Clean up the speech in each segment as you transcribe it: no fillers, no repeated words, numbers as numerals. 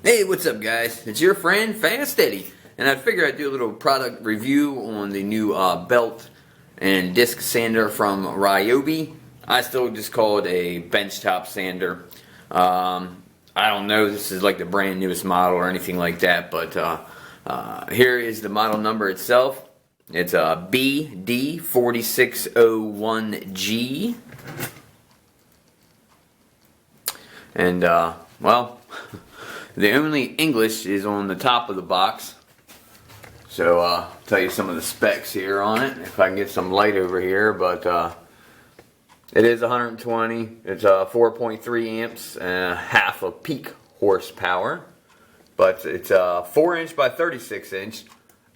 Hey, what's up, guys? It's your friend Fast Eddie, and I figured I'd do a little product review on the new belt and disc sander from Ryobi. I still just call it a benchtop sander. I don't know if this is like the brand newest model or anything like that, but here is the model number itself. It's a BD4601G, and well. The only English is on the top of the box. So I'll tell you some of the specs here on it, if I can get some light over here. But it is 120. It's 4.3 amps and half a peak horsepower. But it's a 4-inch by 36-inch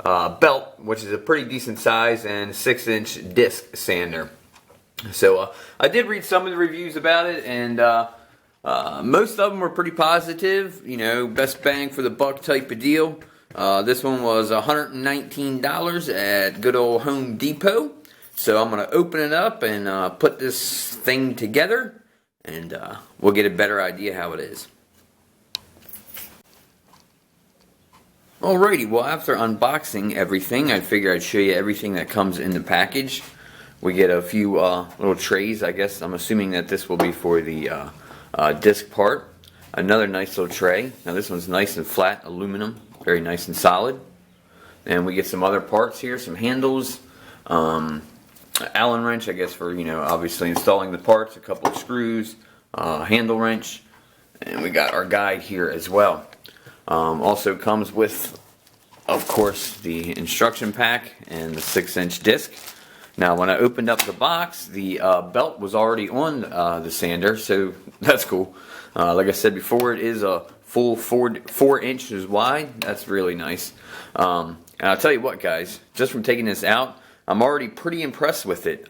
belt, which is a pretty decent size, and 6-inch disc sander. So I did read some of the reviews about it, and most of them were pretty positive, you know, best bang for the buck type of deal. This one was $119 at good old Home Depot. So I'm going to open it up and put this thing together, and we'll get a better idea how it is. Alrighty, well, after unboxing everything, I figure I'd show you everything that comes in the package. We get a few little trays, I guess. I'm assuming that this will be for the disc part. Another nice little tray. Now this one's nice and flat, aluminum, very nice and solid. And we get some other parts here, some handles, Allen wrench, I guess, for, you know, obviously installing the parts, a couple of screws, handle wrench, and we got our guide here as well. Also comes with, of course, the instruction pack and the 6-inch disc. Now, when I opened up the box, the belt was already on the sander, so that's cool. Like I said before, it is a full 4 inches wide. That's really nice. And I'll tell you what, guys, just from taking this out, I'm already pretty impressed with it.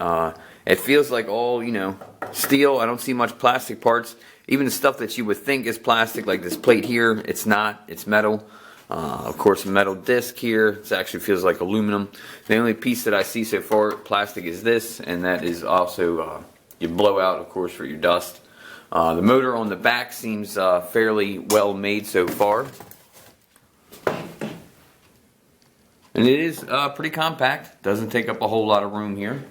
It feels like all, you know, steel. I don't see much plastic parts. Even the stuff that you would think is plastic, like this plate here, it's not. It's metal. Of course, metal disc here. It actually feels like aluminum. The only piece that I see so far plastic is this, and that is also your blowout, of course, for your dust. The motor on the back seems fairly well made so far, and it is pretty compact. Doesn't take up a whole lot of room here,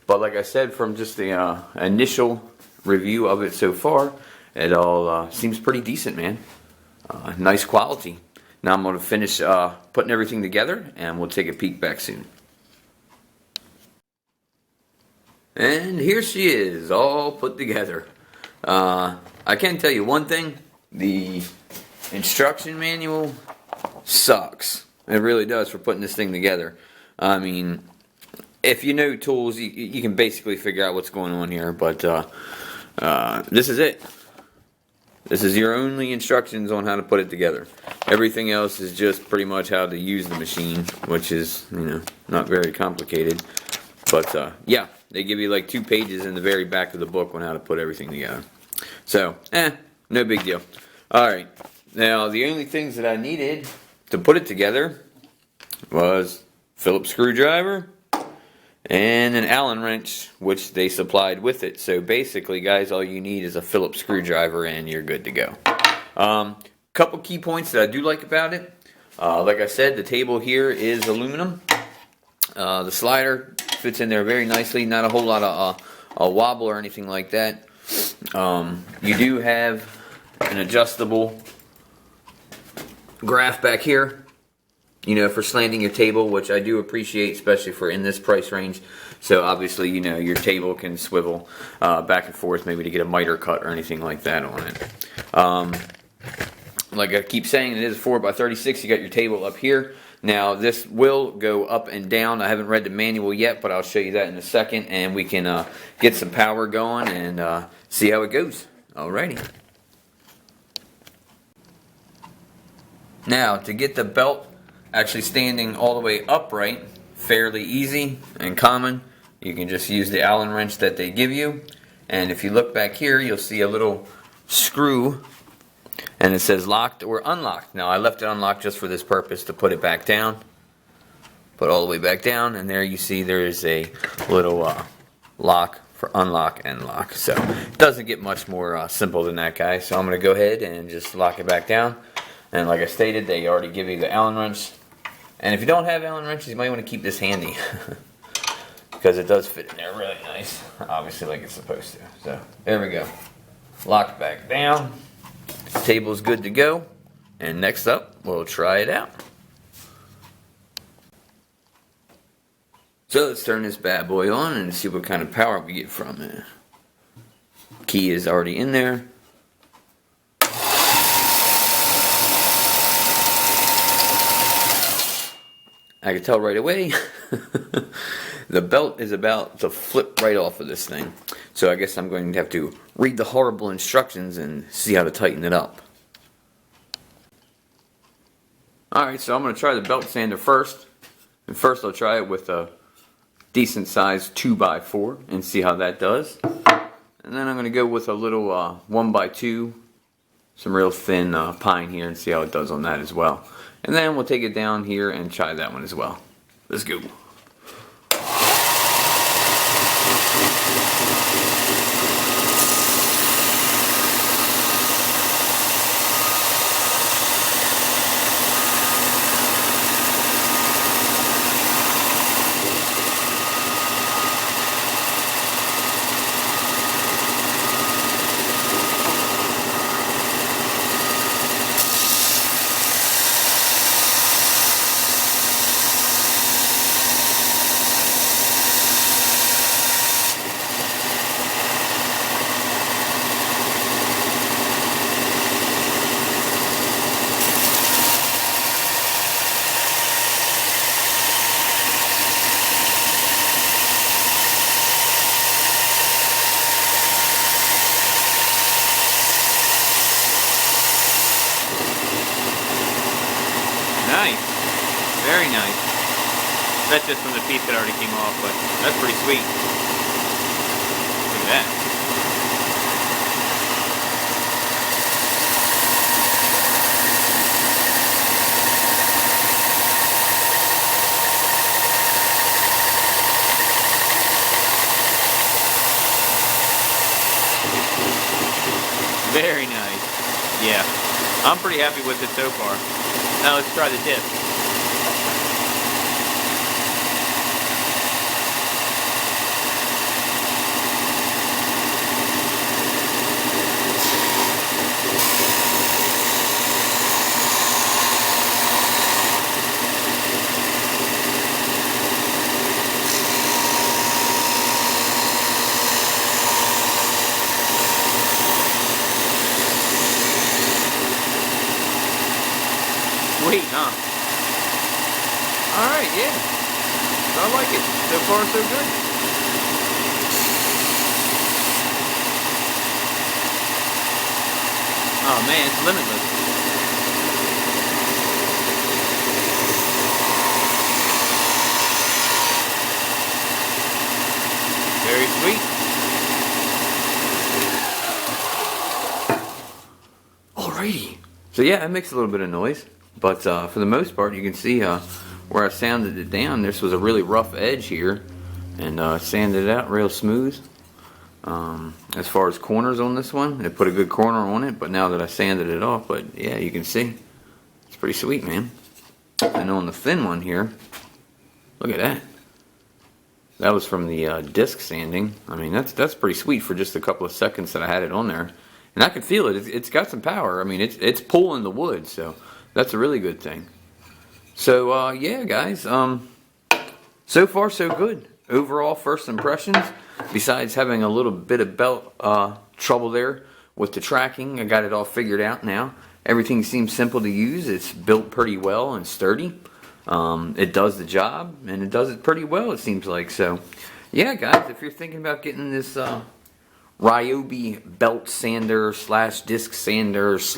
but like I said, from just the initial review of it so far, it all seems pretty decent, man. Nice quality. Now I'm going to finish putting everything together, and we'll take a peek back soon. And here she is, all put together. I can tell you one thing. The instruction manual sucks. It really does for putting this thing together. I mean, if you know tools, you can basically figure out what's going on here. But this is it. This is your only instructions on how to put it together. Everything else is just pretty much how to use the machine, which is, you know, not very complicated. But yeah, they give you like 2 pages in the very back of the book on how to put everything together. So, no big deal. Alright, now the only things that I needed to put it together was Phillips screwdriver and an Allen wrench, which they supplied with it. So basically, guys, all you need is a Phillips screwdriver and you're good to go. Couple key points that I do like about it. Like I said, the table here is aluminum. The slider fits in there very nicely. Not a whole lot of a wobble or anything like that. You do have an adjustable graph back here, you know, for slanting your table, which I do appreciate, especially for in this price range. So obviously, you know, your table can swivel back and forth, maybe to get a miter cut or anything like that on it. Like I keep saying, it is 4x36. You got your table up here. Now this will go up and down. I haven't read the manual yet, but I'll show you that in a second, and we can get some power going and see how it goes. Alrighty. Now, to get the belt actually standing all the way upright, fairly easy and common. You can just use the Allen wrench that they give you, and if you look back here, you'll see a little screw, and it says locked or unlocked. Now, I left it unlocked just for this purpose, to put it back down. Put all the way back down, and there you see there is a little lock for unlock and lock. So it doesn't get much more simple than that, guys. So I'm going to go ahead and just lock it back down. And like I stated, they already give you the Allen wrench. And if you don't have Allen wrenches, you might want to keep this handy. Because it does fit in there really nice. Obviously like it's supposed to. So, there we go. Locked back down. Table's good to go. And next up, we'll try it out. So let's turn this bad boy on and see what kind of power we get from it. Key is already in there. I can tell right away the belt is about to flip right off of this thing. So I guess I'm going to have to read the horrible instructions and see how to tighten it up. Alright, so I'm going to try the belt sander first. And first I'll try it with a decent sized 2x4 and see how that does. And then I'm going to go with a little 1x2, some real thin pine here, and see how it does on that as well. And then we'll take it down here and try that one as well. Let's go. Nice. Very nice. That's just from the piece that already came off, but that's pretty sweet. Look at that. Very nice. Yeah. I'm pretty happy with it so far. Now let's try the disc. Sweet, huh? Alright, yeah. I like it. So far, so good. Oh man, it's limitless. Very sweet. Alrighty. So yeah, it makes a little bit of noise. But for the most part, you can see where I sanded it down. This was a really rough edge here, and sanded it out real smooth. As far as corners on this one, it put a good corner on it. But now that I sanded it off, but yeah, you can see it's pretty sweet, man. And on the thin one here, look at that. That was from the disc sanding. I mean, that's pretty sweet for just a couple of seconds that I had it on there, and I could feel it. It's got some power. I mean, it's pulling the wood, so. That's a really good thing. So, yeah, guys. So far, so good. Overall, first impressions. Besides having a little bit of belt trouble there with the tracking, I got it all figured out now. Everything seems simple to use. It's built pretty well and sturdy. It does the job, and it does it pretty well, it seems like. So, yeah, guys, if you're thinking about getting this Ryobi belt sander / disc sander /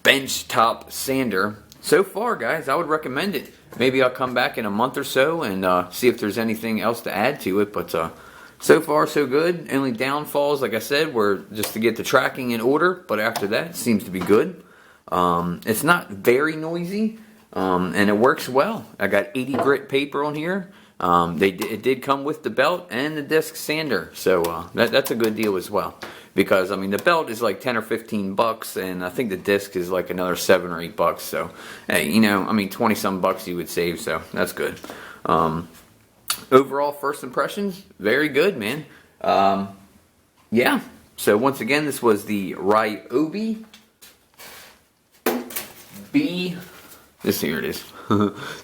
bench top sander. So far, guys, I would recommend it. Maybe I'll come back in a month or so and see if there's anything else to add to it. But so far, so good. Only downfalls, like I said, were just to get the tracking in order. But after that, it seems to be good. It's not very noisy, and it works well. I got 80 grit paper on here. It did come with the belt and the disc sander. So that's a good deal as well. because I mean the belt is like 10 or 15 bucks, and I think the disc is like another 7 or 8 bucks. So, hey, you know, I mean 20 some bucks you would save, so that's good. Overall first impressions, very good, man. Yeah. So once again, this was the Ryobi B. Here it is.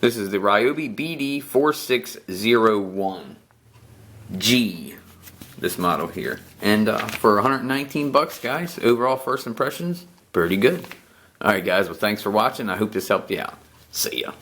This is the Ryobi BD4601G. This model here, and for 119 bucks, guys. Overall first impressions, pretty good. All right, guys. Well, thanks for watching. I hope this helped you out. See ya.